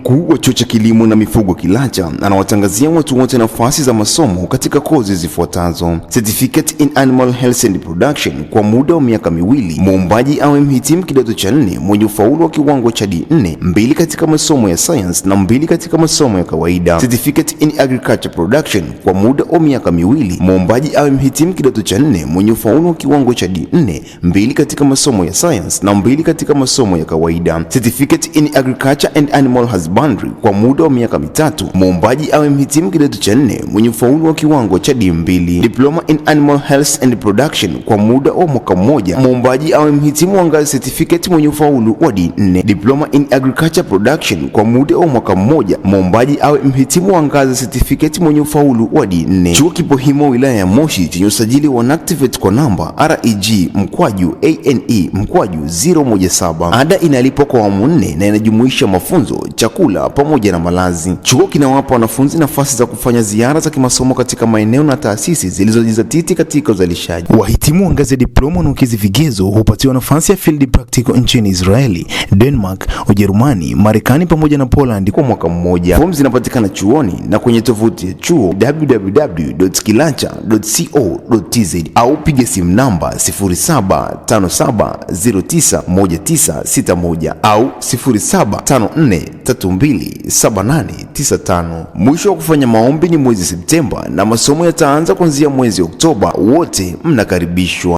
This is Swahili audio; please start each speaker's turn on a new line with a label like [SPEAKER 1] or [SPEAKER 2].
[SPEAKER 1] Mkuu wa Chuo cha Kilimo na Mifugo Kilacha anawatangazia watu wote nafasi za masomo katika kozi zifuatazo: Certificate in Animal Health and Production kwa muda wa miaka miwili. Muombaji awe mhitimu kidato cha 4 mwenye ufaulu wa kiwango cha D4, 2 katika masomo ya science na 2 katika masomo ya kawaida. Certificate in Agriculture Production kwa muda wa miaka miwili. Muombaji awe mhitimu kidato cha 4 mwenye ufaulu wa kiwango cha D4, 2 katika masomo ya science na 2 katika masomo ya kawaida. Certificate in Agriculture and Animal Husbandry kwa muda wa miaka mitatu. Muombaji awe mhitimu kidato cha 4 mwenye ufaulu wa kiwango cha D2. Diploma in Animal Health and Production kwa muda wa mwaka mmoja. Muombaji awe mhitimu wa ngazi certificate mwenye ufaulu wa D4. Diploma in Agriculture Production kwa muda wa mwaka mmoja. Muombaji awe mhitimu wa ngazi certificate mwenye ufaulu wa D4. Chuo kipo Himo, wilaya ya Moshi, chenye usajili wa NACTVET kwa namba REG/ANE/017. Ada inalipwa kwa awamu 4 na inajumuisha mafunzo, chakula pamoja na malazi. Chuo kinawapa wanafunzi nafasi za kufanya ziara za kimasomo katika maeneo na taasisi zilizojizatiti katika uzalishaji. Wahitimu wa ngazi ya diploma wanaokidhi vigezo hupatiwa nafasi ya field practical nchini Israeli, Denmark, Ujerumani, Marekani pamoja na Poland kwa mwaka mmoja. Fomu zinapatikana chuoni na kwenye tovuti ya chuo www.kilacha.co.tz au piga simu namba 0757091961 au 0754327895. Mwisho wa kufanya maombi ni mwezi Septemba na masomo yataanza kuanzia mwezi Oktoba. Wote mnakaribishwa.